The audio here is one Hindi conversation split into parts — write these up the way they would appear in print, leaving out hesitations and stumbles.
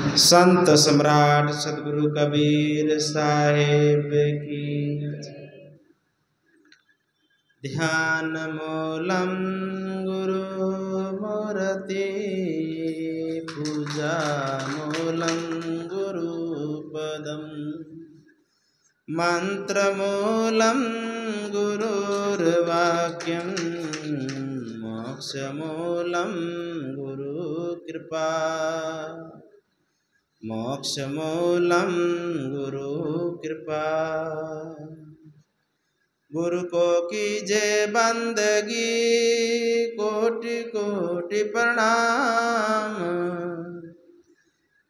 संत सम्राट सद्गुरु कबीर साहेब की। ध्यान मूलम गुरु मूर्ति, पूजा मूलम गुरु पदम, मंत्र मूलम गुरुर्वाक्यम, मोक्ष मूलम गुरु कृपा, मोक्ष मूलम गुरु कृपा। गुरु को कीजे बंदगी, कोटि कोटि प्रणाम,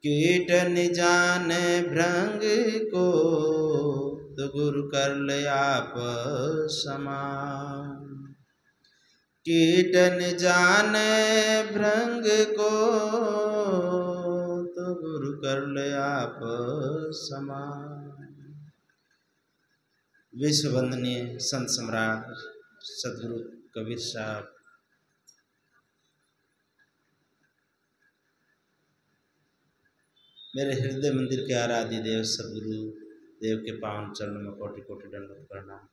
कीट न जाने भृंग को, तो गुरु कर ले आप समान। कीट न जाने भृंग को, तो गुरु कर ले आप समान। विश्व वंदनीय संत सम्राट सद्गुरु कबीर साहब, मेरे हृदय मंदिर के आराध्य देव सद्गुरु देव के पावन चरणों में कोटि कोटि दंडवत प्रणाम।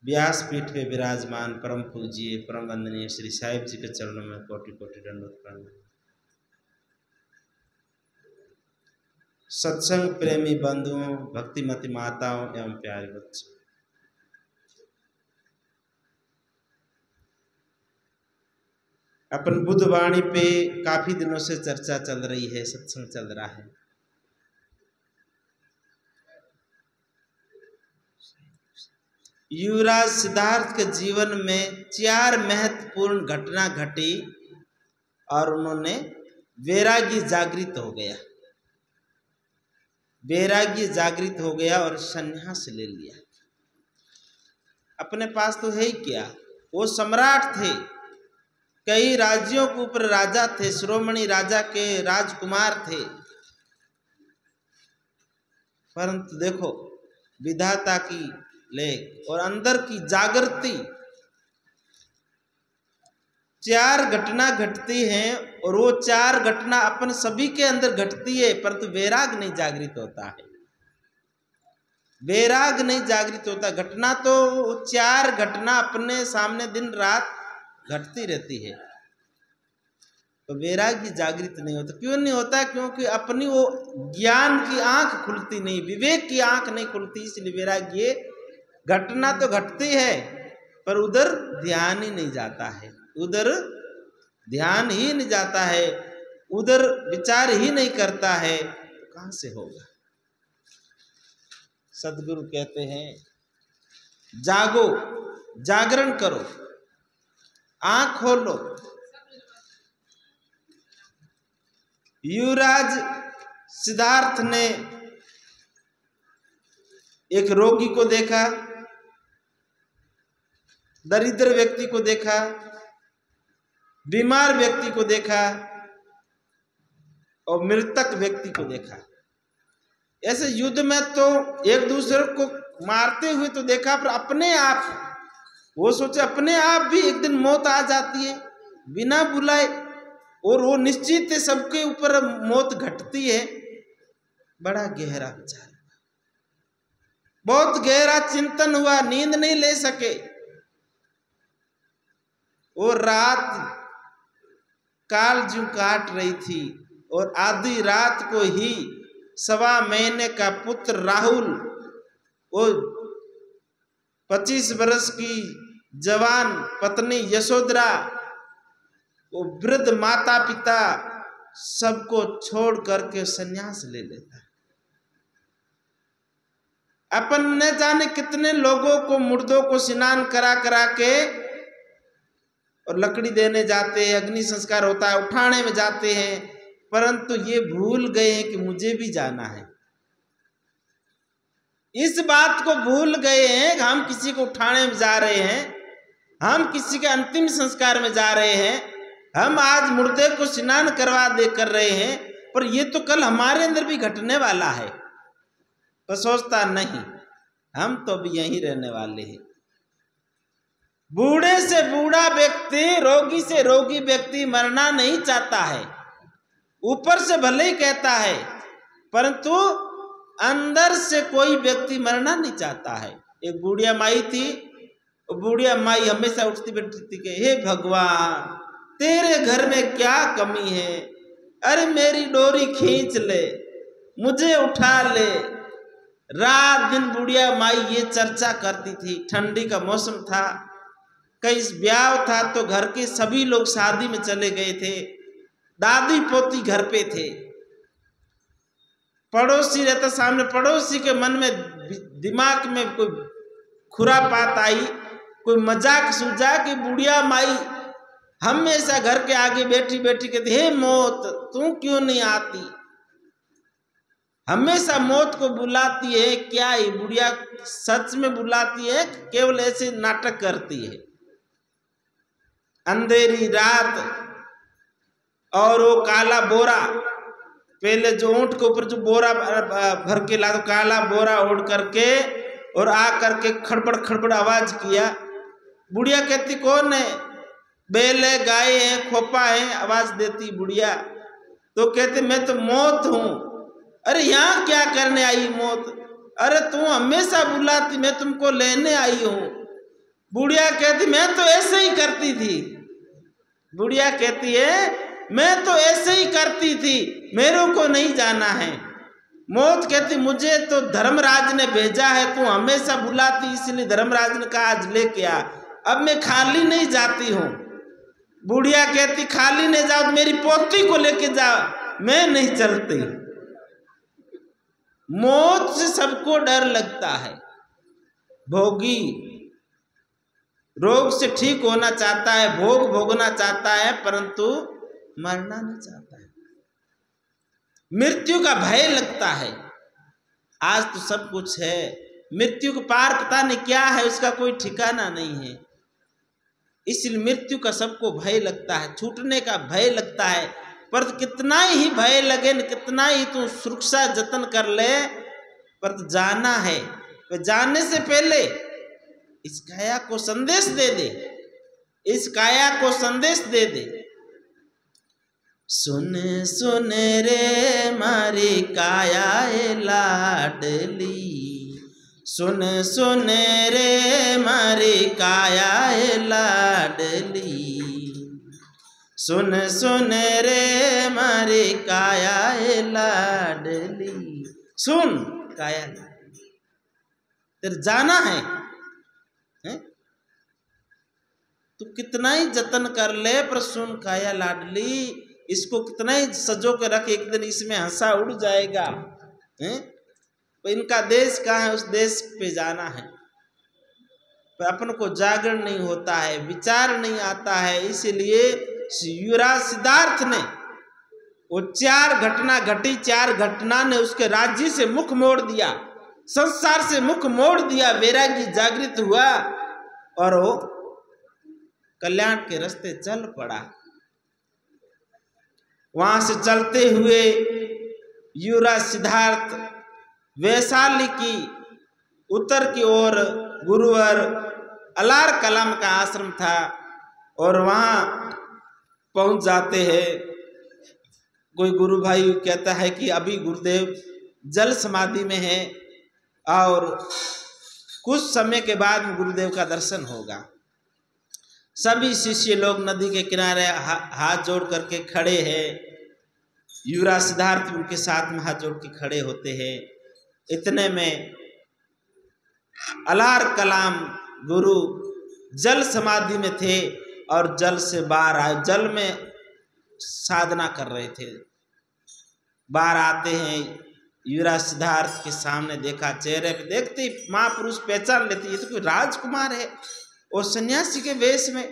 व्यासपीठ पे विराजमान परम पूज्य परम वंदनीय श्री साहिब जी के चरणों में कोटि कोटि दंडवत प्रणाम। सत्संग प्रेमी बंधुओं, भक्तिमती माताओं एवं प्यारे बच्चों, अपन बुद्धवाणी पे काफी दिनों से चर्चा चल रही है, सत्संग चल रहा है। युवराज सिद्धार्थ के जीवन में 4 महत्वपूर्ण घटना घटी और उन्होंने वैराग्य जागृत हो गया, वैराग्य जागृत हो गया और संन्यास ले लिया। अपने पास तो है ही क्या, वो सम्राट थे, कई राज्यों के ऊपर राजा थे, शिरोमणि राजा के राजकुमार थे, परंतु देखो विधाता की लेख और अंदर की जागृति। 4 घटना घटती हैं और वो 4 घटना अपन सभी के अंदर घटती है, परंतु वैराग नहीं जागृत होता है, वैराग नहीं जागृत होता। घटना तो 4 घटना अपने सामने दिन रात घटती रहती है, तो वैराग्य जागृत नहीं होता। क्यों नहीं होता? क्योंकि अपनी वो ज्ञान की आंख खुलती नहीं, विवेक की आंख नहीं खुलती, इसलिए वैराग्य घटना तो घटती है पर उधर ध्यान ही नहीं जाता है, उधर ध्यान ही नहीं जाता है, उधर विचार ही नहीं करता है, तो कहां से होगा। सद्गुरु कहते हैं जागो, जागरण करो, आंख खोलो। युवराज सिद्धार्थ ने एक रोगी को देखा, दरिद्र व्यक्ति को देखा, बीमार व्यक्ति को देखा और मृतक व्यक्ति को देखा। ऐसे युद्ध में तो एक दूसरे को मारते हुए तो देखा, पर अपने आप वो सोचे अपने आप भी एक दिन मौत आ जाती है बिना बुलाए, और वो निश्चित है सबके ऊपर मौत घटती है। बड़ा गहरा विचार, बहुत गहरा चिंतन हुआ, नींद नहीं ले सके। वो रात काल जू काट रही थी और आधी रात को ही 1.25 महीने का पुत्र राहुल, वो 25 वर्ष की जवान पत्नी यशोधरा, वो वृद्ध माता पिता सबको छोड़ करके संन्यास ले लेता है। अपन न जाने कितने लोगों को, मुर्दों को स्नान करा करा के और लकड़ी देने जाते हैं, अग्नि संस्कार होता है, उठाने में जाते हैं, परंतु ये भूल गए हैं कि मुझे भी जाना है। इस बात को भूल गए हैं कि हम किसी को उठाने में जा रहे हैं, हम किसी के अंतिम संस्कार में जा रहे हैं, हम आज मुर्दे को स्नान करवा दे कर रहे हैं, पर ये तो कल हमारे अंदर भी घटने वाला है। तो सोचता नहीं, हम तो भी यहीं रहने वाले हैं। बूढ़े से बूढ़ा व्यक्ति, रोगी से रोगी व्यक्ति मरना नहीं चाहता है। ऊपर से भले ही कहता है, परंतु अंदर से कोई व्यक्ति मरना नहीं चाहता है। एक बुढ़िया माई थी, बुढ़िया माई हमेशा उठती बैठती थी कि हे भगवान, तेरे घर में क्या कमी है, अरे मेरी डोरी खींच ले, मुझे उठा ले। रात दिन बुढ़िया माई ये चर्चा करती थी। ठंडी का मौसम था, कई ब्याह था, तो घर के सभी लोग शादी में चले गए थे, दादी पोती घर पे थे। पड़ोसी रहता सामने, पड़ोसी के मन में दिमाग में कोई खुरापात आई, कोई मजाक सूझा कि बुढ़िया माई हमेशा घर के आगे बैठी बैठी कहती, हे मौत तू क्यों नहीं आती, हमेशा मौत को बुलाती है। क्या ये बुढ़िया सच में बुलाती है, केवल ऐसे नाटक करती है? अंधेरी रात और वो काला बोरा, पहले जो ऊंट के ऊपर जो बोरा भर के ला, तो काला बोरा ओढ़ करके और आ करके खड़बड़ खड़बड़ आवाज किया। बुढ़िया कहती कौन है? बैल है, गाय है, खोपा है, आवाज देती बुढ़िया। तो कहते मैं तो मौत हूं। अरे यहाँ क्या करने आई मौत? अरे तू हमेशा बुलाती, मैं तुमको लेने आई हूं। बुढ़िया कहती मैं तो ऐसे ही करती थी। बुढ़िया कहती है मैं तो ऐसे ही करती थी, मेरे को नहीं जाना है। मौत कहती मुझे तो धर्मराज ने भेजा है, तू हमेशा बुलाती इसलिए धर्मराज ने कहा आज लेके आ, अब मैं खाली नहीं जाती हूँ। बुढ़िया कहती खाली नहीं जाओ, मेरी पोती को लेके जाओ, मैं नहीं चलती। मौत से सबको डर लगता है। भोगी रोग से ठीक होना चाहता है, भोग भोगना चाहता है, परंतु मरना नहीं चाहता है। मृत्यु का भय लगता है। आज तो सब कुछ है, मृत्यु के पार पता नहीं क्या है, उसका कोई ठिकाना नहीं है। इसलिए मृत्यु का सबको भय लगता है, छूटने का भय लगता है। पर कितना ही भय लगे न, कितना ही तू सुरक्षा जतन कर ले, पर जाना है। तो जाने से पहले इस काया को संदेश दे दे, इस काया को संदेश दे दे। सुन सुन रे मारी काया ए लाडली, सुन सुन रे मारी काया ए लाडली, सुन सुन रे मारी काया ए लाडली। सुन काया तेरे जाना है? तू कितना ही जतन कर ले, पर सुन काया लाडली, इसको कितना ही सजो के रख, एक दिन इसमें हंसा उड़ जाएगा। तो इनका देश कहाँ है, उस देश पे जाना है। पर अपन को जागरण नहीं होता है, विचार नहीं आता है। इसलिए युवराज सिद्धार्थ ने वो 4 घटना घटी, 4 घटना ने उसके राज्य से मुख मोड़ दिया, संसार से मुख मोड़ दिया। वैरागी जागृत हुआ और वो कल्याण के रास्ते चल पड़ा। वहां से चलते हुए युवराज सिद्धार्थ वैशाली की उत्तर की ओर गुरुवर अलार कलाम का आश्रम था, और वहां पहुंच जाते हैं। कोई गुरु भाई कहता है कि अभी गुरुदेव जल समाधि में है और कुछ समय के बाद गुरुदेव का दर्शन होगा। सभी शिष्य लोग नदी के किनारे हाथ जोड़ करके खड़े हैं। युवराज सिद्धार्थ उनके साथ में हाथ जोड़ के खड़े होते हैं। इतने में अलार कलाम गुरु जल समाधि में थे और जल से बाहर आए, जल में साधना कर रहे थे। बाहर आते हैं, युवराज सिद्धार्थ के सामने देखा, चेहरे पे देखते ही महापुरुष पहचान लेते ये तो कोई राजकुमार है। और सन्यासी के वेश में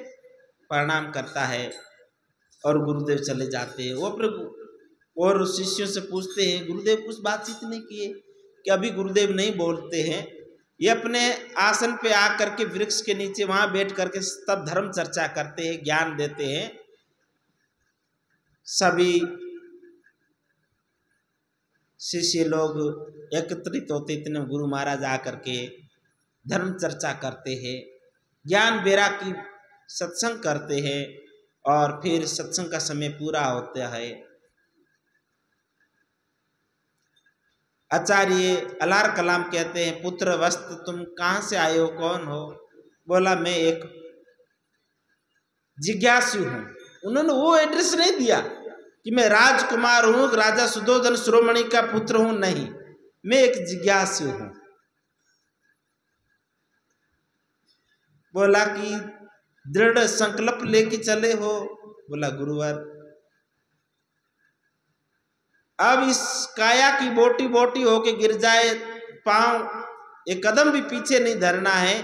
प्रणाम करता है और गुरुदेव चले जाते हैं। वो अपने और शिष्यों से पूछते हैं गुरुदेव कुछ बातचीत नहीं किए? कि अभी गुरुदेव नहीं बोलते हैं, ये अपने आसन पे आकर के वृक्ष के नीचे वहां बैठ करके तब धर्म चर्चा करते हैं, ज्ञान देते हैं। सभी शिष्य लोग एकत्रित होते, इतने गुरु महाराज आकर के धर्म चर्चा करते हैं। ज्ञान बेरा की सत्संग करते हैं और फिर सत्संग का समय पूरा होता है। आचार्य अलार कलाम कहते हैं, पुत्र वस्त तुम कहाँ से आए हो, कौन हो? बोला मैं एक जिज्ञासु हूँ। उन्होंने वो एड्रेस नहीं दिया कि मैं राजकुमार हूँ, राजा सुधोधन शिरोमणि का पुत्र हूँ, नहीं, मैं एक जिज्ञासु हूँ। बोला कि दृढ़ संकल्प लेके चले हो? बोला गुरुवर अब इस काया की बोटी बोटी होके गिर जाए, पांव एक कदम भी पीछे नहीं धरना है,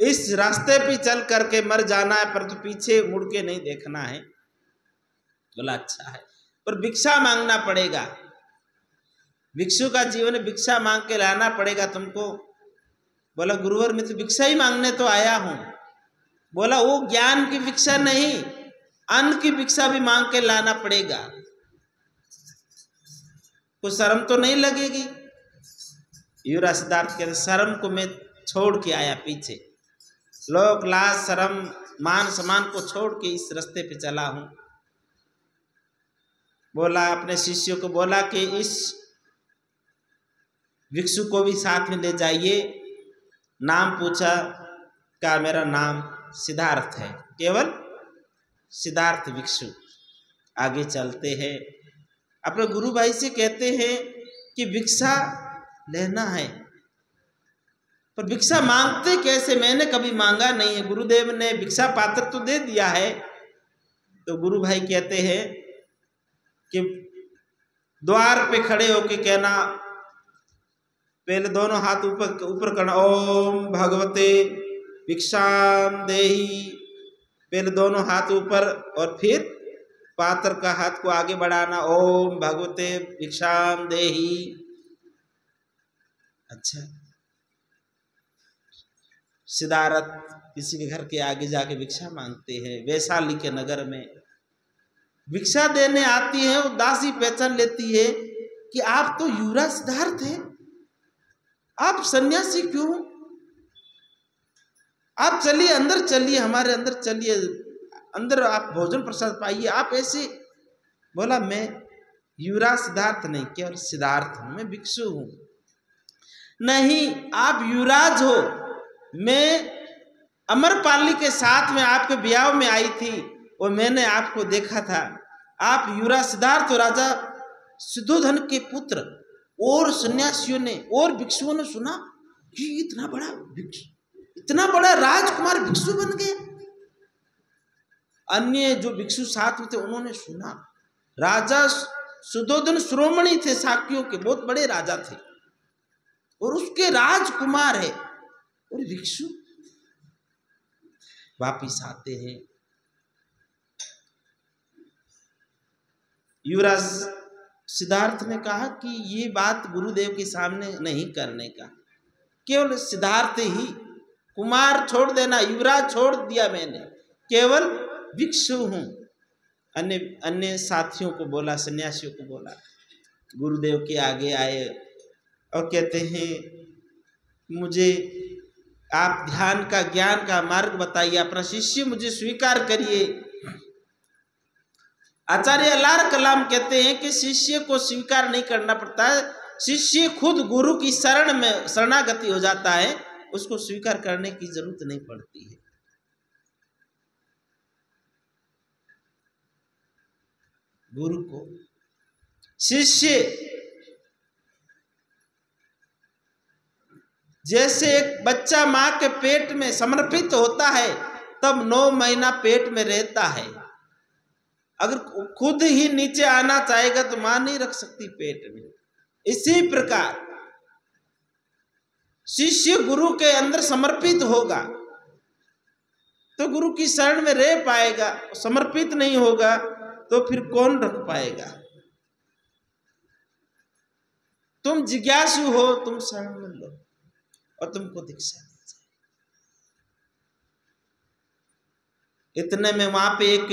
इस रास्ते पे चल करके मर जाना है, पर तो पीछे मुड़ के नहीं देखना है। बोला अच्छा है, पर भिक्षा मांगना पड़ेगा, भिक्षु का जीवन भिक्षा मांग के लाना पड़ेगा तुमको। बोला गुरुवर मैं तो भिक्षा ही मांगने तो आया हूं। बोला वो ज्ञान की भिक्षा नहीं, अन्न की भिक्षा भी मांग के लाना पड़ेगा, कुछ शर्म तो नहीं लगेगी? युवराज सिद्धार्थ कहते शर्म को मैं छोड़ के आया पीछे, लोक लाज शर्म मान सम्मान को छोड़ के इस रास्ते पे चला हूं। बोला अपने शिष्यों को बोला कि इस भिक्षु को भी साथ में ले जाइए। नाम पूछा, क्या मेरा नाम सिद्धार्थ है, केवल सिद्धार्थ भिक्षु। आगे चलते हैं, अपने गुरु भाई से कहते हैं कि भिक्षा लेना है, पर भिक्षा मांगते कैसे, मैंने कभी मांगा नहीं है, गुरुदेव ने भिक्षा पात्र तो दे दिया है। तो गुरु भाई कहते हैं कि द्वार पे खड़े होके कहना, पहले दोनों हाथ ऊपर ऊपर करना, ओम भगवते भिक्षाम देहि, पहले दोनों हाथ ऊपर और फिर पात्र का हाथ को आगे बढ़ाना, ओम भगवते भिक्षाम देहि। अच्छा, सिद्धार्थ किसी के घर के आगे जाके भिक्षा मांगते हैं, वैशाली के नगर में भिक्षा देने आती है, वो दासी पहचान लेती है कि आप तो युवराज सिद्धार्थ हैं, आप सन्यासी क्यों? आप चलिए अंदर, चलिए हमारे अंदर चलिए, अंदर आप भोजन प्रसाद पाइए, आप ऐसे। बोला मैं युवराज सिद्धार्थ नहीं, केवल सिद्धार्थ हूं, मैं भिक्षु हूं। नहीं, आप युवराज हो, मैं अमरपाली के साथ में आपके ब्याह में आई थी और मैंने आपको देखा था, आप युवराज सिद्धार्थ हो, राजा सुधोधन के पुत्र। और सन्यासियों ने और भिक्षुओं ने सुना कि इतना बड़ा भिक्षु, इतना बड़ा राजकुमार भिक्षु बन गए। अन्य जो भिक्षु साथ में थे उन्होंने सुना, राजा सुधोधन शिरोमणि थे, शाक्यों के बहुत बड़े राजा थे, और उसके राजकुमार है और भिक्षु। वापिस आते हैं, युवराज सिद्धार्थ ने कहा कि ये बात गुरुदेव के सामने नहीं करने का, केवल सिद्धार्थ ही, कुमार छोड़ देना, युवराज छोड़ दिया मैंने, केवल भिक्षु हूं। अन्य अन्य साथियों को बोला, सन्यासियों को बोला। गुरुदेव के आगे आए और कहते हैं मुझे आप ध्यान का ज्ञान का मार्ग बताइए, अपना शिष्य मुझे स्वीकार करिए। आचार्य अलार कलाम कहते हैं कि शिष्य को स्वीकार नहीं करना पड़ता है, शिष्य खुद गुरु की शरण में शरणागति हो जाता है, उसको स्वीकार करने की जरूरत नहीं पड़ती है। गुरु को शिष्य जैसे एक बच्चा मां के पेट में समर्पित होता है, तब 9 महीना पेट में रहता है। अगर खुद ही नीचे आना चाहेगा तो मां नहीं रख सकती पेट में। इसी प्रकार शिष्य गुरु के अंदर समर्पित होगा तो गुरु की शरण में रह पाएगा, समर्पित नहीं होगा तो फिर कौन रख पाएगा। तुम जिज्ञासु हो, तुम शरण में लो और तुमको दीक्षा दी जाए। इतने में वहां पे एक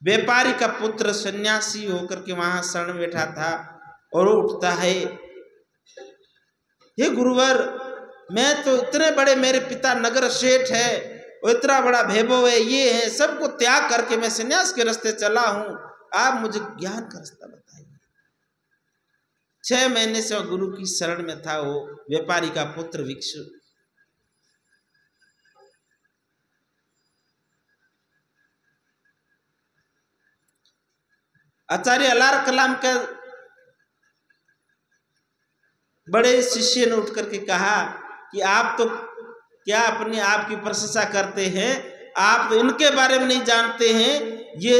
व्यापारी का पुत्र सन्यासी होकर के वहां शरण बैठा था और वो उठता है, हे गुरुवर मैं तो इतने बड़े, मेरे पिता नगर सेठ है, वो इतना बड़ा वैभव है, ये है, सबको त्याग करके मैं संन्यास के रास्ते चला हूं, आप मुझे ज्ञान का रास्ता बताइए। 6 महीने से गुरु की शरण में था वो व्यापारी का पुत्र भिक्षु। आचार्य अलार कलाम के बड़े शिष्य ने उठ करके कहा कि आप तो क्या अपने आप की प्रशंसा करते हैं, आप तो इनके बारे में नहीं जानते हैं, ये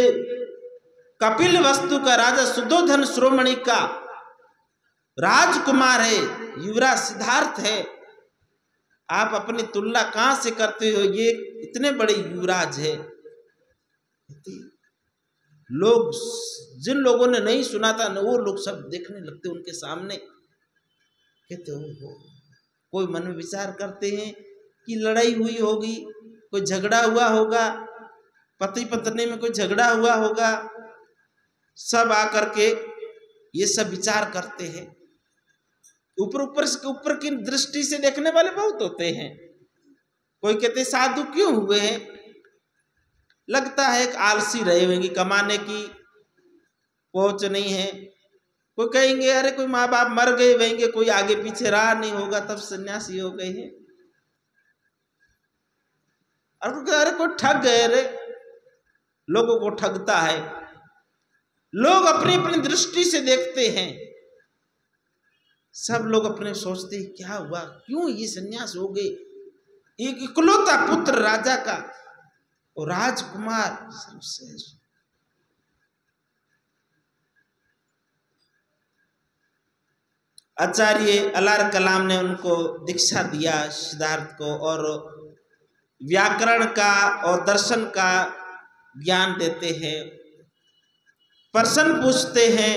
कपिल वस्तु का राजा सुद्धोधन शिरोमणि का राजकुमार है, युवराज सिद्धार्थ है, आप अपनी तुलना कहां से करते हो, ये इतने बड़े युवराज है। लोग, जिन लोगों ने नहीं सुना था ना, वो लोग सब देखने लगते उनके सामने, कहते हो कोई मन में विचार करते हैं कि लड़ाई हुई होगी, कोई झगड़ा हुआ होगा, पति पत्नी में कोई झगड़ा हुआ होगा, सब आकर के ये सब विचार करते हैं। ऊपर की दृष्टि से देखने वाले बहुत होते हैं। कोई कहते साधु क्यों हुए हैं, लगता है एक आलसी रहे होंगे, कमाने की पहुंच नहीं है। कोई कहेंगे अरे कोई माँ बाप मर गए होंगे, कोई आगे पीछे रहा नहीं होगा तब सन्यासी हो गए हैं। और अरे कोई ठग गए, रे लोगों को ठगता है। लोग अपनी अपनी दृष्टि से देखते हैं, सब लोग अपने सोचते हैं क्या हुआ, क्यों ये सन्यास हो गए। एक इकलौता पुत्र राजा का और राजकुमार सर्वश्रेष्ठ। आचार्य अलार कलाम ने उनको दीक्षा दिया सिद्धार्थ को, और व्याकरण का और दर्शन का ज्ञान देते हैं। प्रश्न पूछते हैं,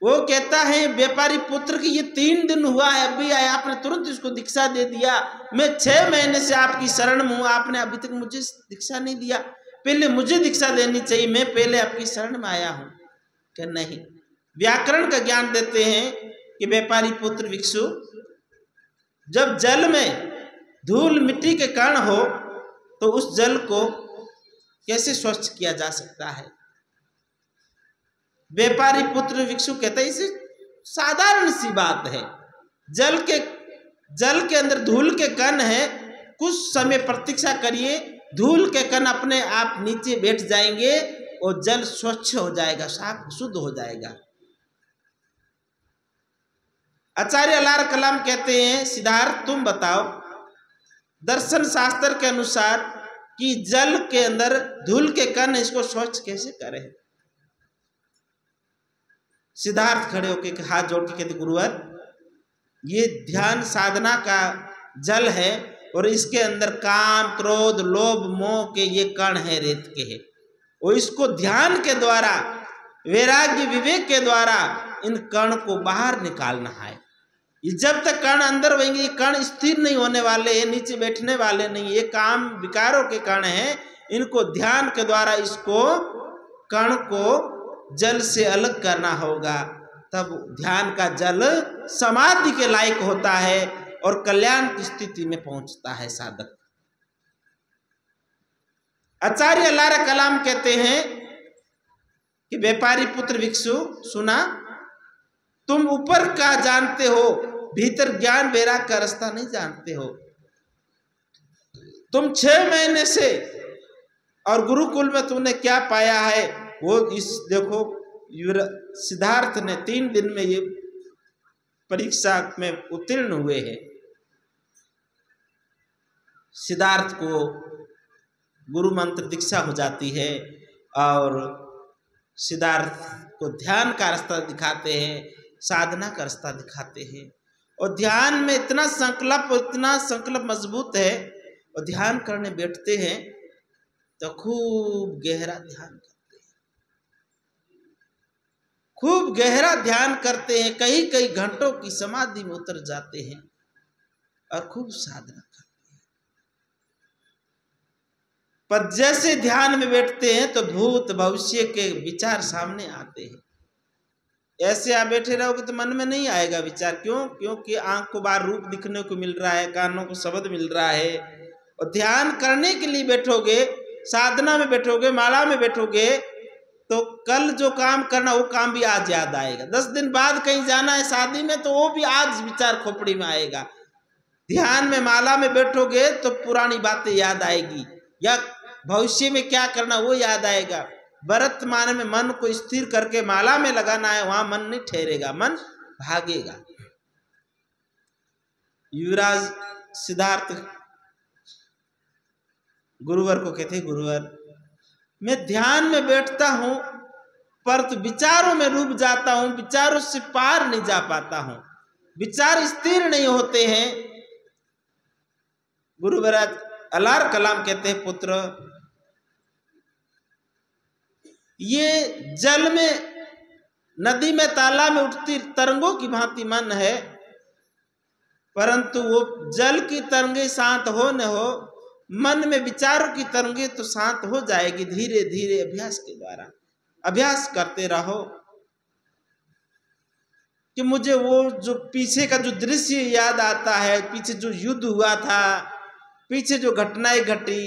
वो कहता है व्यापारी पुत्र की ये 3 दिन हुआ है, अभी आया, आपने तुरंत इसको दीक्षा दे दिया। मैं 6 महीने से आपकी शरण में हूं, आपने अभी तक मुझे दीक्षा नहीं दिया, पहले मुझे दीक्षा देनी चाहिए, मैं पहले आपकी शरण में आया हूं। कि नहीं, व्याकरण का ज्ञान देते हैं कि व्यापारी पुत्र भिक्षु, जब जल में धूल मिट्टी के कण हो तो उस जल को कैसे स्वच्छ किया जा सकता है। व्यापारी पुत्र भिक्षु कहते हैं इसे साधारण सी बात है, जल के अंदर धूल के कण है, कुछ समय प्रतीक्षा करिए, धूल के कण अपने आप नीचे बैठ जाएंगे और जल स्वच्छ हो जाएगा, साफ शुद्ध हो जाएगा। आचार्य अलार कलाम कहते हैं सिद्धार्थ तुम बताओ दर्शन शास्त्र के अनुसार कि जल के अंदर धूल के कण इसको स्वच्छ कैसे करें। सिद्धार्थ खड़े होकर हाथ जोड़ के कहते गुरुवर, ये ध्यान साधना का जल है और इसके अंदर काम क्रोध लोभ मोह के ये कण है, रेत के है, और इसको ध्यान के द्वारा वैराग्य विवेक के द्वारा इन कण को बाहर निकालना है। ये जब तक कण अंदर रहेंगे, ये कण स्थिर नहीं होने वाले हैं, नीचे बैठने वाले नहीं, ये काम विकारों के कण हैं। इनको ध्यान के द्वारा इसको कण को जल से अलग करना होगा, तब ध्यान का जल समाधि के लायक होता है और कल्याण की स्थिति में पहुंचता है साधक। आचार्य अलार कलाम कहते हैं कि व्यापारी पुत्र भिक्षु सुना, तुम ऊपर का जानते हो, भीतर ज्ञान वैराग का रास्ता नहीं जानते हो। तुम 6 महीने से और गुरुकुल में तुमने क्या पाया है वो इस देखो, सिद्धार्थ ने 3 दिन में ये परीक्षा में उत्तीर्ण हुए हैं। सिद्धार्थ को गुरु मंत्र दीक्षा हो जाती है और सिद्धार्थ को ध्यान का रास्ता दिखाते हैं, साधना का रास्ता दिखाते हैं। और ध्यान में इतना संकल्प मजबूत है, और ध्यान करने बैठते हैं तो खूब गहरा ध्यान करते हैं, खूब गहरा ध्यान करते हैं, कई घंटों की समाधि में उतर जाते हैं और खूब साधना करते हैं। पर जैसे ध्यान में बैठते हैं तो भूत भविष्य के विचार सामने आते हैं। ऐसे आप बैठे रहोगे तो मन में नहीं आएगा विचार। क्यों? क्योंकि आंख को बाहर रूप दिखने को मिल रहा है, कानों को शब्द मिल रहा है। और ध्यान करने के लिए बैठोगे, साधना में बैठोगे, माला में बैठोगे, तो कल जो काम करना वो काम भी आज याद आएगा। 10 दिन बाद कहीं जाना है शादी में तो वो भी आज विचार खोपड़ी में आएगा। ध्यान में माला में बैठोगे तो पुरानी बातें याद आएगी, या भविष्य में क्या करना वो याद आएगा। वर्तमान में मन को स्थिर करके माला में लगाना है, वहां मन नहीं ठहरेगा, मन भागेगा। युवराज सिद्धार्थ गुरुवर को कहते, गुरुवर मैं ध्यान में बैठता हूं पर तो विचारों में डूब जाता हूं, विचारों से पार नहीं जा पाता हूं, विचार स्थिर नहीं होते हैं। गुरुवर अलार कलाम कहते हैं, पुत्र ये जल में, नदी में, तालाब में उठती तरंगों की भांति मन है, परंतु वो जल की तरंगे शांत हो न हो, मन में विचारों की तरंगे तो शांत हो जाएगी धीरे धीरे अभ्यास के द्वारा। अभ्यास करते रहो कि मुझे वो जो पीछे का जो दृश्य याद आता है, पीछे जो युद्ध हुआ था, पीछे जो घटनाएं घटी,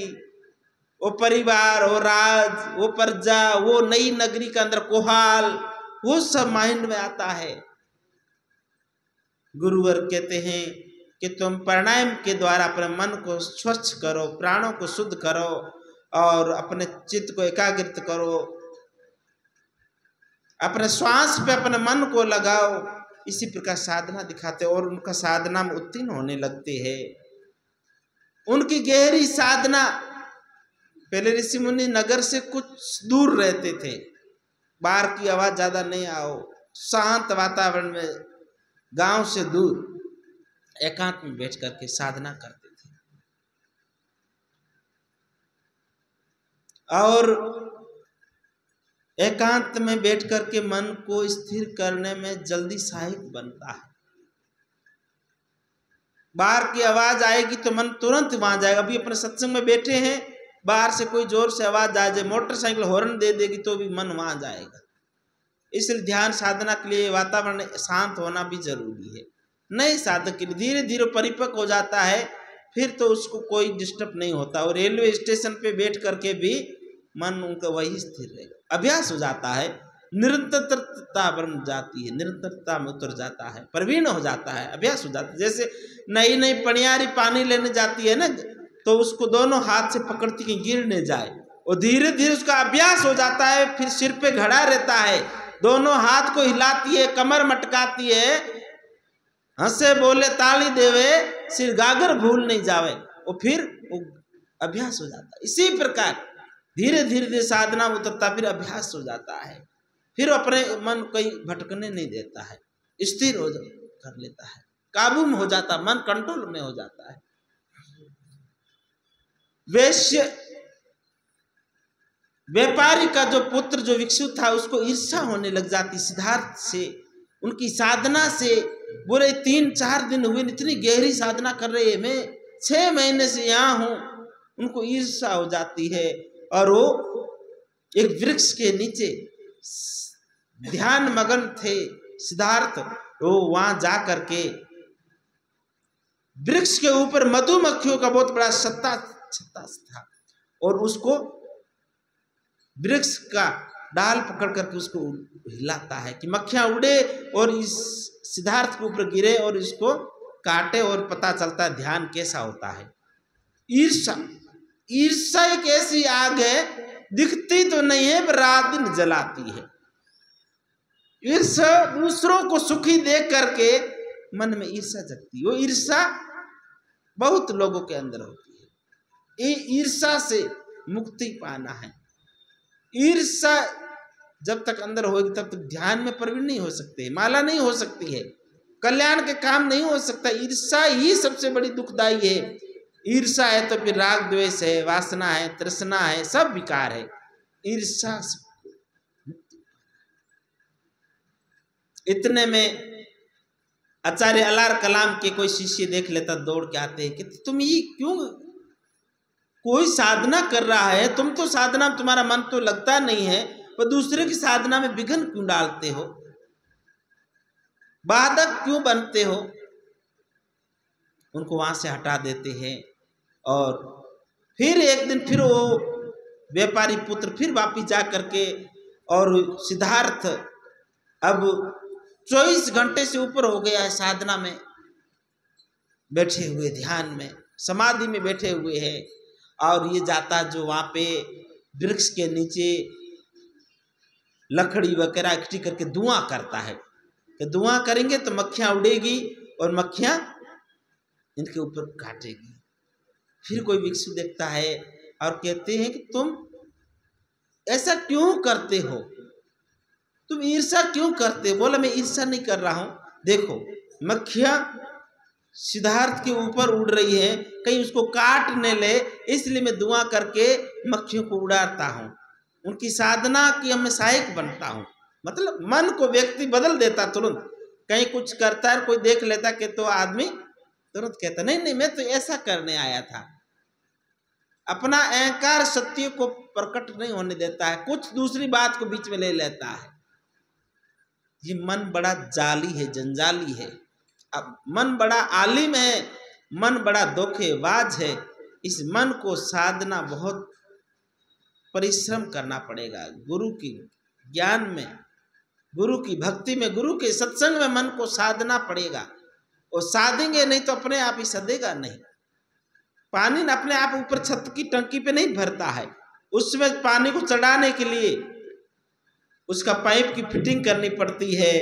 वो परिवार, वो राज, वो प्रजा, वो नई नगरी के अंदर कोहाल, वो सब माइंड में आता है। गुरुवर कहते हैं कि तुम प्राणायाम के द्वारा अपने मन को स्वच्छ करो, प्राणों को शुद्ध करो और अपने चित्त को एकाग्रित करो, अपने श्वास पे अपने मन को लगाओ। इसी प्रकार साधना दिखाते और उनका साधना में उत्तीर्ण होने लगते हैं। उनकी गहरी साधना, पहले ऋषि मुनि नगर से कुछ दूर रहते थे, बाहर की आवाज ज्यादा नहीं आओ, शांत वातावरण में, गांव से दूर एकांत में बैठ करके साधना करते थे। और एकांत में बैठ करके मन को स्थिर करने में जल्दी सहायक बनता है। बाहर की आवाज आएगी तो मन तुरंत वहां जाएगा। अभी अपने सत्संग में बैठे हैं, बाहर से कोई जोर से आवाज आ जाए, मोटरसाइकिल हॉर्न दे देगी तो भी मन वहां जाएगा। इसलिए ध्यान साधना के लिए वातावरण शांत होना भी जरूरी है। नए साधक के लिए धीरे धीरे परिपक्व हो जाता है, फिर तो उसको कोई डिस्टर्ब नहीं होता। और रेलवे स्टेशन पे बैठ करके भी मन उनका वही स्थिर रहेगा। अभ्यास हो जाता है, निरंतरता बन जाती है, निरंतरता में उतर जाता है, प्रवीण हो जाता है, अभ्यास हो जाता है। जैसे नई नई पनियारी पानी लेने जाती है ना, तो उसको दोनों हाथ से पकड़ती कि गिर न जाए, और धीरे धीरे उसका अभ्यास हो जाता है। फिर सिर पे घड़ा रहता है, दोनों हाथ को हिलाती है, कमर मटकाती है, हंसे बोले ताली देवे, सिर गागर भूल नहीं जावे, और फिर वो अभ्यास हो जाता है। इसी प्रकार धीरे धीरे साधना उतरता, फिर अभ्यास हो जाता है, फिर अपने मन कहीं भटकने नहीं देता है, स्थिर हो कर लेता है, काबू में हो जाता, मन कंट्रोल में हो जाता है। वैश्य व्यापारी का जो पुत्र जो विकसित था, उसको ईर्ष्या होने लग जाती सिद्धार्थ से, उनकी साधना से। बोले 3-4 दिन हुए, इतनी गहरी साधना कर रहे हैं, मैं 6 महीने से यहाँ हूं। उनको ईर्ष्या हो जाती है और वो एक वृक्ष के नीचे ध्यान मगन थे सिद्धार्थ। वो वहां जा करके वृक्ष के ऊपर मधुमक्खियों का बहुत बड़ा छत्ता था, और उसको वृक्ष का डाल पकड़ करके उसको हिलाता है कि मक्खियां उड़े और इस सिद्धार्थ के ऊपर गिरे और इसको काटे, और पता चलता है ध्यान कैसा होता है। ईर्ष्या, ईर्ष्या एक ऐसी आग है, दिखती तो नहीं है पर रात दिन जलाती है। ईर्ष्या दूसरों को सुखी देख करके मन में ईर्ष्या जगती है। वो ईर्ष्या बहुत लोगों के अंदर होती है। ये ईर्ष्या से मुक्ति पाना है। ईर्ष्या जब तक अंदर होगी तब तक ध्यान में प्रवीण नहीं हो सकते, माला नहीं हो सकती है, कल्याण के काम नहीं हो सकता। ईर्ष्या ही सबसे बड़ी दुखदाई है। ईर्ष्या है तो फिर राग द्वेष है, वासना है, तृष्णा है, सब विकार है। ईर्ष्या इतने में आचार्य अलार कलाम के कोई शिष्य देख लेता, दौड़ के आते हैं कि तुम ये क्यों, कोई साधना कर रहा है, तुम तो साधना में तुम्हारा मन तो लगता नहीं है, पर दूसरे की साधना में विघ्न क्यों डालते हो? बाधक क्यों बनते हो? उनको वहां से हटा देते हैं। और फिर एक दिन फिर वो व्यापारी पुत्र फिर वापिस जा करके, और सिद्धार्थ अब 24 घंटे से ऊपर हो गया है साधना में बैठे हुए, ध्यान में, समाधि में बैठे हुए हैं। और ये जाता जो वहां पे वृक्ष के नीचे लकड़ी वगैरह इकट्ठी करके धुआं करता है कि धुआं करेंगे तो मक्खियां उड़ेगी और मक्खियां इनके ऊपर काटेगी। फिर कोई भिक्षु देखता है और कहते हैं कि तुम ऐसा क्यों करते हो, तुम ईर्ष्या क्यों करते हो? बोला मैं ईर्ष्या नहीं कर रहा हूं, देखो मक्खियां सिद्धार्थ के ऊपर उड़ रही है, कहीं उसको काट न ले, इसलिए मैं धुआं करके मक्खियों को उड़ाता हूं, उनकी साधना की मैं सहायक बनता हूं। मतलब मन को व्यक्ति बदल देता तुरंत, कहीं कुछ करता है कोई देख लेता कि तो आदमी तुरंत कहता नहीं नहीं मैं तो ऐसा करने आया था। अपना अहंकार सत्य को प्रकट नहीं होने देता है, कुछ दूसरी बात को बीच में ले लेता है। ये मन बड़ा जाली है, जंजाली है। अब मन बड़ा आलिम है, मन बड़ा धोखेबाज है। इस मन को साधना बहुत परिश्रम करना पड़ेगा। गुरु की ज्ञान में, गुरु की भक्ति में, गुरु के सत्संग में मन को साधना पड़ेगा। और साधेंगे नहीं तो अपने आप ही सदेगा नहीं। पानी अपने आप ऊपर छत की टंकी पे नहीं भरता है, उसमें पानी को चढ़ाने के लिए उसका पाइप की फिटिंग करनी पड़ती है,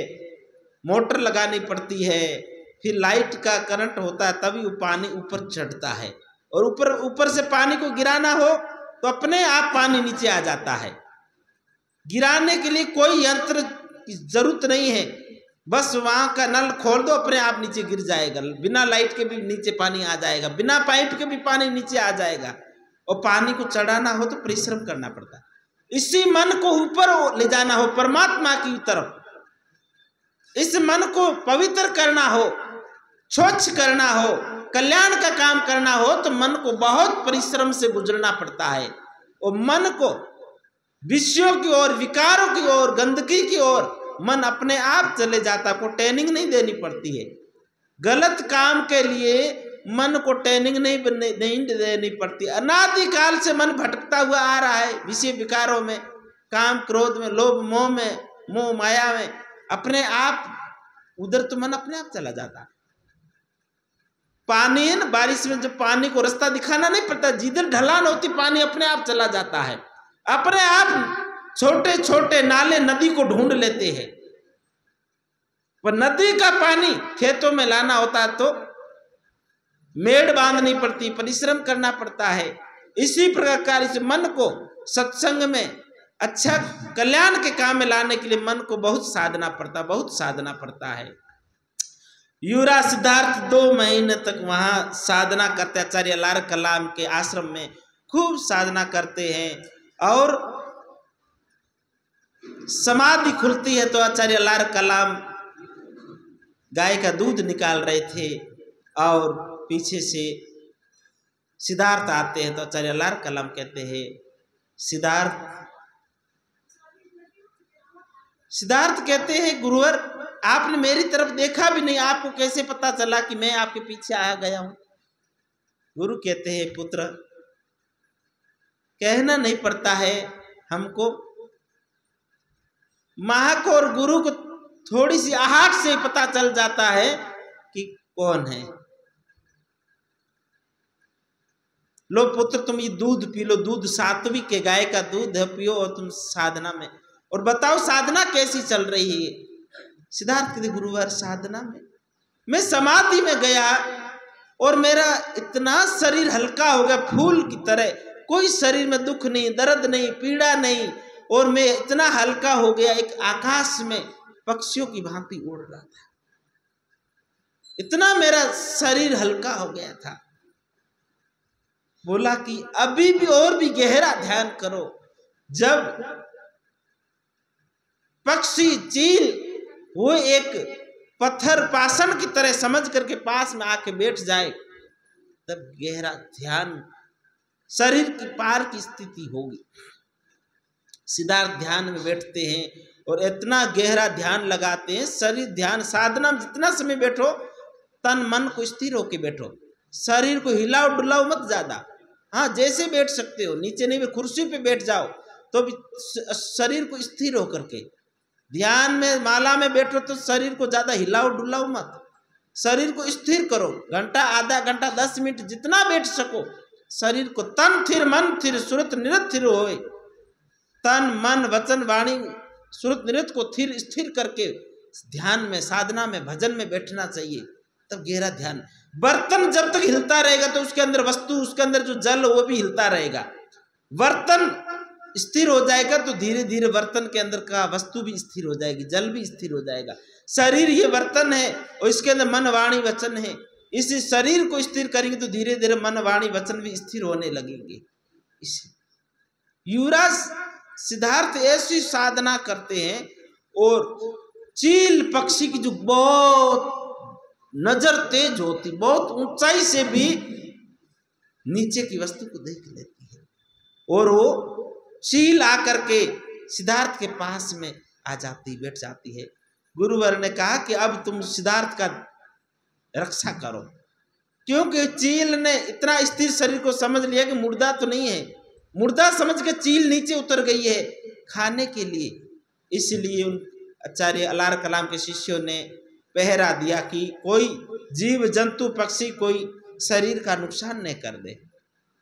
मोटर लगानी पड़ती है, फिर लाइट का करंट होता है, तभी वो पानी ऊपर चढ़ता है। और ऊपर से पानी को गिराना हो तो अपने आप पानी नीचे आ जाता है। गिराने के लिए कोई यंत्र की जरूरत नहीं है, बस वहां का नल खोल दो, अपने आप नीचे गिर जाएगा। बिना लाइट के भी नीचे पानी आ जाएगा, बिना पाइप के भी पानी नीचे आ जाएगा। और पानी को चढ़ाना हो तो परिश्रम करना पड़ता है। इसी मन को ऊपर ले जाना हो परमात्मा की तरफ, इस मन को पवित्र करना हो, स्वच्छ करना हो, कल्याण का काम करना हो, तो मन को बहुत परिश्रम से गुजरना पड़ता है। और मन को विषयों की ओर, विकारों की ओर, गंदगी की ओर मन अपने आप चले जाता, को ट्रेनिंग नहीं देनी पड़ती है। गलत काम के लिए मन को ट्रेनिंग नहीं देनी पड़ती। अनादिकाल से मन भटकता हुआ आ रहा है विषय विकारों में, काम क्रोध में, लोभ मोह में, मोह माया में, अपने आप उधर तो मन अपने आप चला जाता। पानी है ना, बारिश में जब पानी को रास्ता दिखाना नहीं पड़ता, जिधर ढलान होती पानी अपने आप चला जाता है। अपने आप छोटे छोटे नाले नदी को ढूंढ लेते हैं। पर नदी का पानी खेतों में लाना होता है तो मेड़ बांधनी पड़ती, परिश्रम करना पड़ता है। इसी प्रकार इस मन को सत्संग में अच्छा कल्याण के काम में लाने के लिए मन को बहुत साधना पड़ता, बहुत साधना पड़ता है। युवराज सिद्धार्थ 2 महीने तक वहां साधना करते, आचार्य लार कलाम के आश्रम में खूब साधना करते हैं। और समाधि खुलती है तो आचार्य लार कलाम गाय का दूध निकाल रहे थे और पीछे से सिद्धार्थ आते हैं तो आचार्य लार कलाम कहते हैं, सिद्धार्थ कहते हैं गुरुवर आपने मेरी तरफ देखा भी नहीं, आपको कैसे पता चला कि मैं आपके पीछे आ गया हूं? गुरु कहते हैं पुत्र कहना नहीं पड़ता है हमको, मां को और गुरु को थोड़ी सी आहट से पता चल जाता है कि कौन है। लो पुत्र तुम ये दूध पी लो, दूध सात्विक के गाय का दूध है, पियो और तुम साधना में, और बताओ साधना कैसी चल रही है? सिद्धार्थ कहते गुरुवर साधना में मैं समाधि में गया और मेरा इतना शरीर हल्का हो गया फूल की तरह, कोई शरीर में दुख नहीं, दर्द नहीं, पीड़ा नहीं, और मैं इतना हल्का हो गया एक आकाश में पक्षियों की भांति उड़ रहा था, इतना मेरा शरीर हल्का हो गया था। बोला कि अभी भी और भी गहरा ध्यान करो, जब पक्षी चील वो एक पत्थर पाषाण की तरह समझ करके पास में आके बैठ जाए तब गहरा ध्यान शरीर की पार की स्थिति होगी। सिद्धार्थ ध्यान में बैठते हैं और इतना गहरा ध्यान लगाते हैं। शरीर ध्यान साधना में जितना समय बैठो तन मन को स्थिर होके बैठो, शरीर को हिलाओ डुलाओ मत ज्यादा। हाँ जैसे बैठ सकते हो, नीचे नहीं कुर्सी पे बैठ जाओ तो भी शरीर को स्थिर होकर के। ध्यान में माला में बैठो तो शरीर को ज्यादा हिलाओ डुलाओ मत, शरीर को स्थिर करो। घंटा आधा घंटा 10 मिनट जितना बैठ सको, शरीर को तन थिर मन थिर सुरत निरत थिर होए। तन मन वचन वाणी सुरत निरत को थिर स्थिर करके ध्यान में साधना में भजन में बैठना चाहिए, तब गहरा ध्यान। बर्तन जब तक हिलता रहेगा तो उसके अंदर वस्तु, उसके अंदर जो जल वो भी हिलता रहेगा। बर्तन स्थिर हो जाएगा तो धीरे धीरे बर्तन के अंदर का वस्तु भी स्थिर हो जाएगी, जल भी स्थिर हो जाएगा। शरीर ये बर्तन है और इसके अंदर मन वाणी वचन है। इस शरीर को स्थिर करेंगे तो धीरे धीरे मन वाणी वचन भी स्थिर होने लगेंगे। युवराज सिद्धार्थ ऐसी साधना करते हैं और चील पक्षी की जो बहुत नजर तेज होती, बहुत ऊंचाई से भी नीचे की वस्तु को देख लेती है, और वो चील आकर के सिद्धार्थ के पास में आ जाती, बैठ जाती है। गुरुवर ने कहा कि अब तुम सिद्धार्थ का रक्षा करो, क्योंकि चील ने इतना स्थिर शरीर को समझ लिया कि मुर्दा तो नहीं है। मुर्दा समझ के चील नीचे उतर गई है खाने के लिए। इसलिए उन आचार्य अलार कलाम के शिष्यों ने पहरा दिया कि कोई जीव जंतु पक्षी कोई शरीर का नुकसान नहीं कर दे।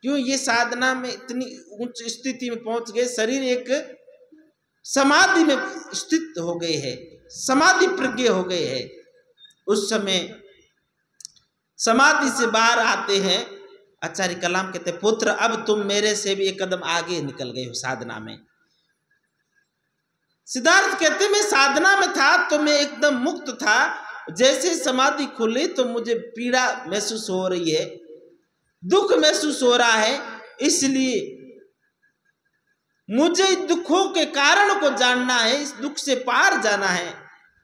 क्यों? ये साधना में इतनी उच्च स्थिति में पहुंच गए, शरीर एक समाधि में स्थित हो गए है, समाधि प्रज्ञ हो गए है। उस समय समाधि से बाहर आते हैं। आचार्य कलाम कहते पुत्र अब तुम मेरे से भी एक कदम आगे निकल गए हो साधना में। सिद्धार्थ कहते मैं साधना में था तो मैं एकदम मुक्त था, जैसे समाधि खुली तो मुझे पीड़ा महसूस हो रही है, दुख महसूस हो रहा है, इसलिए मुझे दुखों के कारण को जानना है, इस दुख से पार जाना है।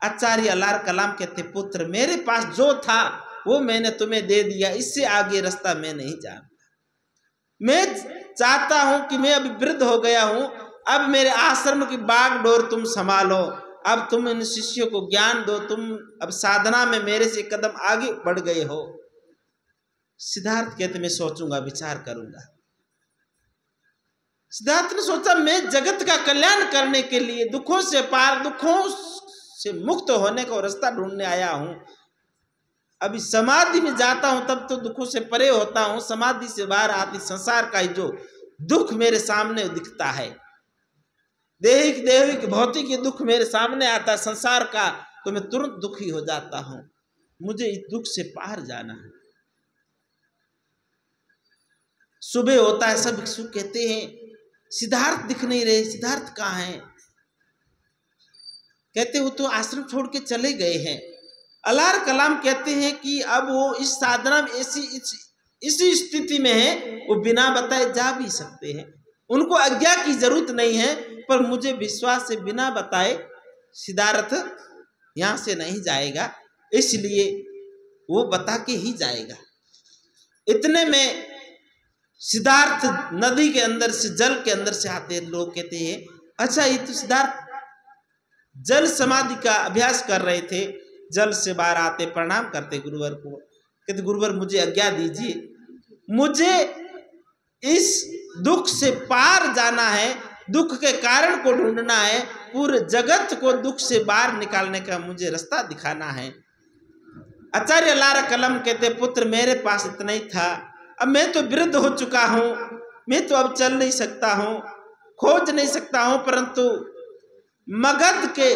आचार्य अलार कलाम कहते पुत्र मेरे पास जो था वो मैंने तुम्हें दे दिया, इससे आगे रास्ता मैं नहीं जानता। मैं चाहता हूं कि मैं अभी वृद्ध हो गया हूं, अब मेरे आश्रम की बागडोर तुम संभालो, अब तुम इन शिष्यों को ज्ञान दो, तुम अब साधना में मेरे से कदम आगे बढ़ गए हो। सिद्धार्थ कहते मैं सोचूंगा, विचार करूंगा। सिद्धार्थ ने सोचा मैं जगत का कल्याण करने के लिए दुखों से पार, दुखों से मुक्त होने का रास्ता ढूंढने आया हूं। अभी समाधि में जाता हूं तब तो दुखों से परे होता हूं, समाधि से बाहर आती संसार का जो दुख मेरे सामने दिखता है, दैहिक भौतिक दुख मेरे सामने आता है संसार का, तो मैं तुरंत दुखी हो जाता हूं। मुझे इस दुख से पार जाना है। सुबह होता है, सब भिक्षु कहते हैं सिद्धार्थ दिख नहीं रहे, सिद्धार्थ कहाँ हैं? कहते वो तो आश्रम छोड़ के चले गए हैं। अलार कलाम कहते हैं कि अब वो इस साधना में इसी स्थिति में है, वो बिना बताए जा भी सकते हैं, उनको आज्ञा की जरूरत नहीं है, पर मुझे विश्वास से बिना बताए सिद्धार्थ यहाँ से नहीं जाएगा, इसलिए वो बता के ही जाएगा। इतने में सिद्धार्थ नदी के अंदर से, जल के अंदर से आते, लोग कहते हैं अच्छा ये तो सिद्धार्थ जल समाधि का अभ्यास कर रहे थे। जल से बाहर आते प्रणाम करते गुरुवर को, कहते गुरुवर मुझे आज्ञा दीजिए, मुझे इस दुख से पार जाना है, दुख के कारण को ढूंढना है, पूरे जगत को दुख से बाहर निकालने का मुझे रास्ता दिखाना है। आचार्य अलार कलाम कहते पुत्र मेरे पास इतना ही था, अब मैं तो वृद्ध हो चुका हूं, मैं तो अब चल नहीं सकता हूं, खोज नहीं सकता हूं, परंतु मगध के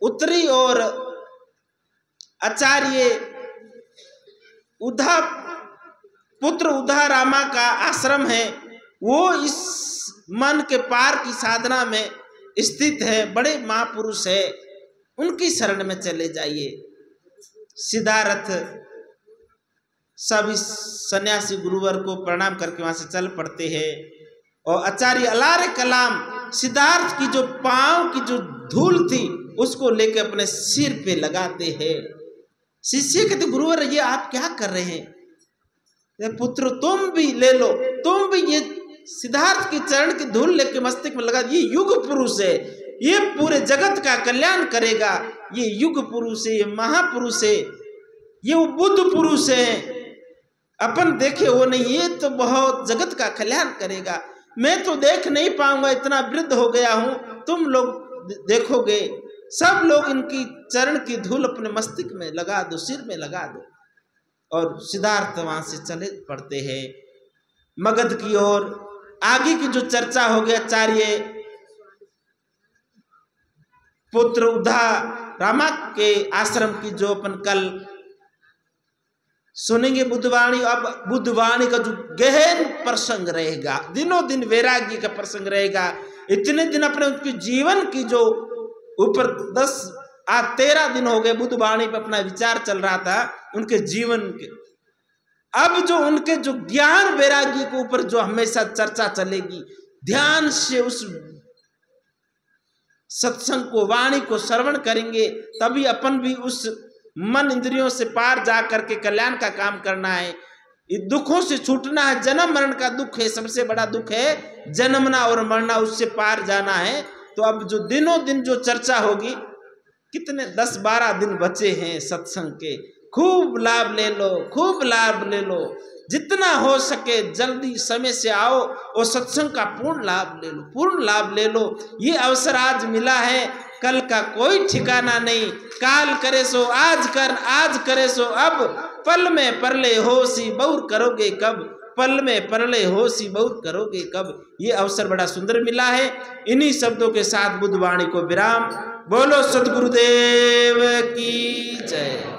उत्तरी और आचार्य उधा पुत्र उधा रामा का आश्रम है, वो इस मन के पार की साधना में स्थित है, बड़े महापुरुष है, उनकी शरण में चले जाइए। सिद्धार्थ सब इस सन्यासी गुरुवर को प्रणाम करके वहां से चल पड़ते हैं, और आचार्य अलार कलाम सिद्धार्थ की जो पांव की जो धूल थी उसको लेके अपने सिर पे लगाते हैं। शिष्य कहते गुरुवर ये आप क्या कर रहे हैं? पुत्र तुम भी ले लो, तुम भी ये सिद्धार्थ के चरण की धूल लेके मस्तक में लगा, ये युग पुरुष है, ये पूरे जगत का कल्याण करेगा। ये युग पुरुष है, ये महापुरुष है, ये वो बुद्ध पुरुष है। अपन देखे वो नहीं, ये तो बहुत जगत का कल्याण करेगा। मैं तो देख नहीं पाऊंगा, इतना वृद्ध हो गया हूं, तुम लोग देखोगे। सब लोग इनकी चरण की धूल अपने मस्तिष्क में लगा दो, सिर में लगा दो। और सिद्धार्थ वहां से चले पड़ते हैं मगध की ओर। आगे की जो चर्चा हो गया आचार्य पुत्र उद्धा रामा के आश्रम की, जो अपन कल सुनेंगे बुद्धवाणी। अब बुद्धवाणी का जो गहन प्रसंग रहेगा, दिनों दिन वैराग्य का प्रसंग रहेगा। इतने दिन अपने उनके जीवन की जो ऊपर 13 दिन हो गए बुद्धवाणी पर अपना विचार चल रहा था उनके जीवन के। अब जो उनके जो ज्ञान वैराग्य के ऊपर जो हमेशा चर्चा चलेगी, ध्यान से उस सत्संग को, वाणी को श्रवण करेंगे, तभी अपन भी उस मन इंद्रियों से पार जा करके कल्याण का काम करना है। ये दुखों से छूटना है। जन्म मरण का दुख है, सबसे बड़ा दुख है जन्मना और मरना, उससे पार जाना है। तो अब जो दिनों दिन जो चर्चा होगी, कितने 10-12 दिन बचे हैं सत्संग के, खूब लाभ ले लो, खूब लाभ ले लो। जितना हो सके जल्दी समय से आओ और सत्संग का पूर्ण लाभ ले लो, पूर्ण लाभ ले लो। ये अवसर आज मिला है, कल का कोई ठिकाना नहीं। काल करे सो आज कर, आज करे सो अब, पल में परले होशी बहुर करोगे कब, पल में परले होशी बहुर करोगे कब। ये अवसर बड़ा सुंदर मिला है। इन्हीं शब्दों के साथ बुद्धवाणी को विराम। बोलो सद्गुरुदेव की जय।